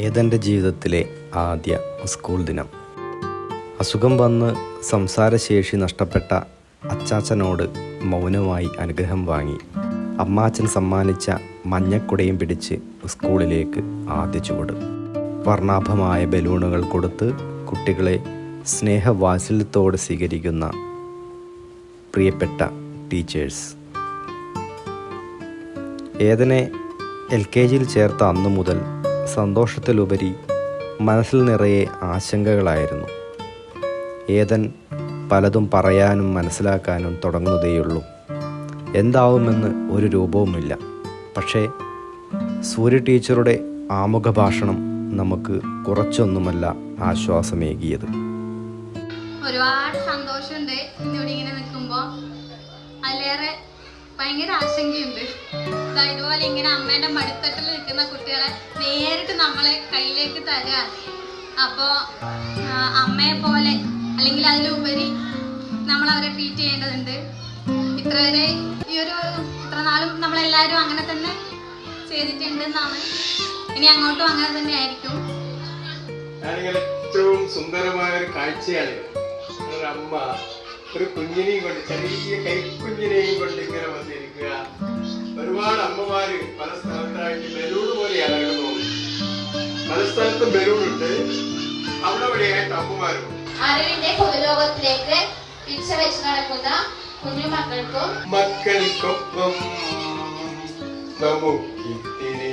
ഏതെൻ്റെ ജീവിതത്തിലെ ആദ്യ സ്കൂൾ ദിനം. അസുഖം വന്ന് സംസാരശേഷി നഷ്ടപ്പെട്ട അച്ചാച്ചനോട് മൗനമായി അനുഗ്രഹം വാങ്ങി അമ്മാച്ചൻ സമ്മാനിച്ച മഞ്ഞക്കുടയും പിടിച്ച് സ്കൂളിലേക്ക് ആദ്യ ചുവട്. വർണ്ണാഭമായ ബലൂണുകൾ കൊടുത്ത് കുട്ടികളെ സ്നേഹവാത്സല്യത്തോടെ സ്വീകരിക്കുന്ന പ്രിയപ്പെട്ട ടീച്ചേഴ്സ്. ഏതനെ LKGയിൽ ചേർത്ത അന്നു മുതൽ സന്തോഷത്തിലുപരി മനസ്സിൽ നിറയെ ആശങ്കകളായിരുന്നു. ഏതൻ പലതും പറയാനും മനസ്സിലാക്കാനും തുടങ്ങുന്നതേയുള്ളൂ. എന്താവുമെന്ന് ഒരു രൂപവുമില്ല. പക്ഷേ സൂര്യ ടീച്ചറുടെ ആമുഖ ഭാഷണം നമുക്ക് കുറച്ചൊന്നുമല്ല ആശ്വാസമേകിയത്. ഒരുപാട് സന്തോഷമുണ്ട് ഇവിടെ ഇങ്ങനെ നിൽക്കുമ്പോൾ. അതിലേറെ ഭയങ്കര ആശങ്കയുണ്ട്. ഇതുപോലെ ഇങ്ങനെ അമ്മേൻ്റെ മടിത്തട്ടിൽ നിൽക്കുന്ന കുട്ടികളെ നേരിട്ട് നമ്മളെ കയ്യിലേക്ക് തരിക. അപ്പോൾ അമ്മയെ പോലെ അല്ലെങ്കിൽ അതിലുപരി നമ്മൾ അവരെ ട്രീറ്റ് ചെയ്യേണ്ടതുണ്ട്. ഇത്രവരെ ഇത്ര നാളും നമ്മളെല്ലാവരും അങ്ങനെ തന്നെ ചെയ്തിട്ടുണ്ടെന്നാണ്. ഇനി അങ്ങോട്ടും അങ്ങനെ തന്നെ ആയിരിക്കും. ഏറ്റവും സുന്ദരമായ ഒരു കാഴ്ചയാണ് ഒരു അമ്മ ഒരു കുഞ്ഞിനെയും കൊണ്ട്, ചെറിയ കൈക്കുഞ്ഞിനെയും കൊണ്ട് ഇങ്ങനെ വന്നിരിക്കുക. ഒരുപാട് അമ്മമാര് പല സ്ഥലത്തായിട്ട് ബലൂൺ പോലെയാണ് തോന്നുന്നത്. പല സ്ഥലത്തും ബലൂണുണ്ട്, അവിടെ വഴിയായിട്ട് അമ്മമാരും. അറിവിന്റെ പൊതുലോകത്തിലേക്ക് പിച്ച വെച്ച് നടക്കുന്ന കുഞ്ഞുമക്കൾക്കും മക്കൾക്കൊപ്പം നമുക്കിത്തിരി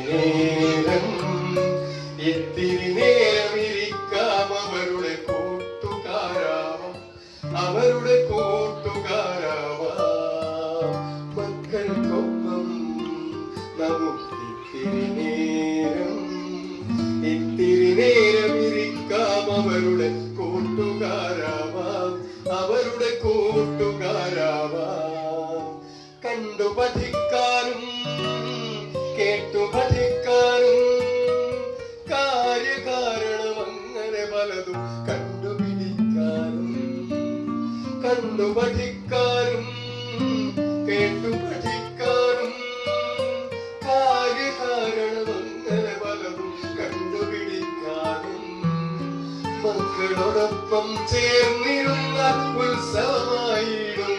നേരം ഇരിക്കാം അവരുടെ കൂട്ടുകാരാവാം, അവരുടെ കൂട്ടുകാരാവാം. മക്കൾക്കൊപ്പം നമുക്കിത്തിരി നേരം ഇരിക്കാം അവരുടെ കൂട്ടുകാരാവാം, അവരുടെ കൂട്ടുകാരാവാം. കണ്ടു പഠിക്കാനും കേട്ടു പഠിക്കാനും കാര്യകാരണം അങ്ങനെ പലതും കണ്ടുപിടിക്കാനും. കണ്ടു പഠിക്കാനും കേട്ടു പഠിക്കാനും കാര്യകാരണം അങ്ങനെ പലതും കണ്ടുപിടിക്കാനും. മക്കളോടൊപ്പം ചേർന്നിരുന്ന ഉത്സവമായിടും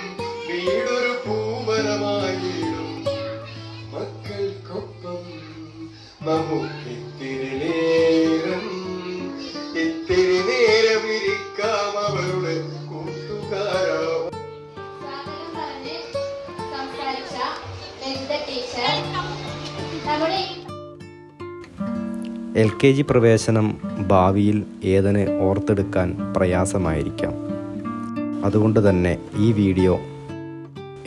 വീടൊരു പൂമരമായിടും. മക്കൾക്കൊപ്പം നമുക്കിത്തിരി നേരം ഇരിക്കാം അവരുടെ കൂട്ടുകാരാവാം. LKG പ്രവേശനം ഭാവിയിൽ ഏതന് ഓർത്തെടുക്കാൻ പ്രയാസമായിരിക്കാം. അതുകൊണ്ട് തന്നെ ഈ വീഡിയോ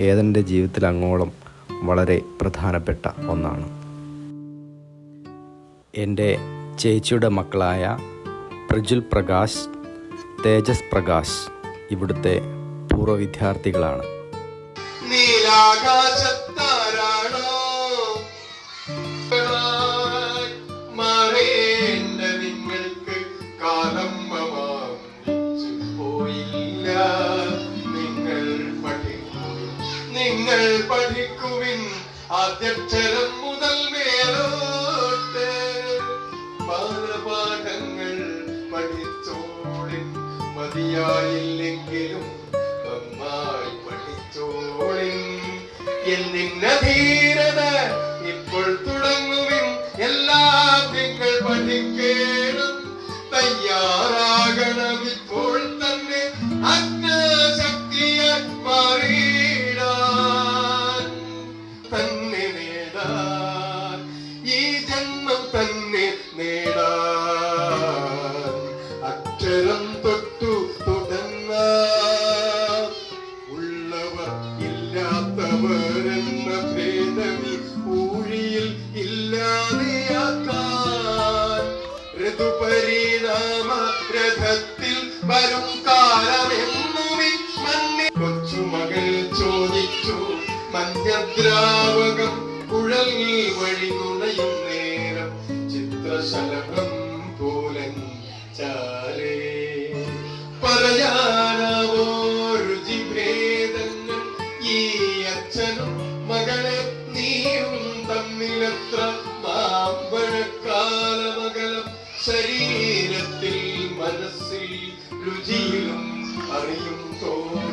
ഏതൻ്റെ ജീവിതത്തിൽ അങ്ങോളം വളരെ പ്രധാനപ്പെട്ട ഒന്നാണ്. എൻ്റെ ചേച്ചിയുടെ മക്കളായ പ്രജുൽ പ്രകാശ്, തേജസ് പ്രകാശ് ഇവിടുത്തെ പൂർവ്വ വിദ്യാർത്ഥികളാണ്. നീലാകാശത്താരാണോ മറയേണ്ട നിങ്ങൾക്ക് കാലം പോയില്ല. നിങ്ങൾ പഠിക്കുവിൻ ആദ്യക്ഷരം മുതൽ മേലോട്ട്. പാഠങ്ങൾ പഠിച്ചോളിൻ, മതിയായില്ലെങ്കിലും നന്നായി പഠിച്ചോളിൻ. എന്തിന്ന ധീരത ഇപ്പോൾ തുടങ്ങുവിൻ, എല്ലാം നിങ്ങൾ പഠിക്കണം. തയ്യാറാകണം ഇപ്പോൾ തന്നെ അജ്ഞശക്തിയാൽ മാറിയിടാൻ. തന്നെ നേടാൻ ഈ ജന്മം തന്നെ നേടാൻ. അക്ഷരം തൊട്ടു തുടങ്ങാൻ ഉള്ളവർ ഇല്ലാത്തവരെന്ന ഭേദമി ഊഴിയിൽ ഇല്ലാതെയാക്കാൻ. ഋതുപരിണാമ രഥത്തിൽ വരും കാലമെന്നുമി മണ്ണിൽ കൊച്ചുമകൾ ചോദിച്ചു. മഞ്ഞദ്രാവകം കുഴൽ വഴി നുണയും നേരം ചിത്രശലഭം പോലൻ ചാരേ. പറയാനാവോ രുചിഭേദങ്ങൾ ഈ അച്ഛനും മകളെ നീയും തമ്മിലെത്ര മാമ്പഴക്കാലമകലം രുചിയിലും അറിയും തോറും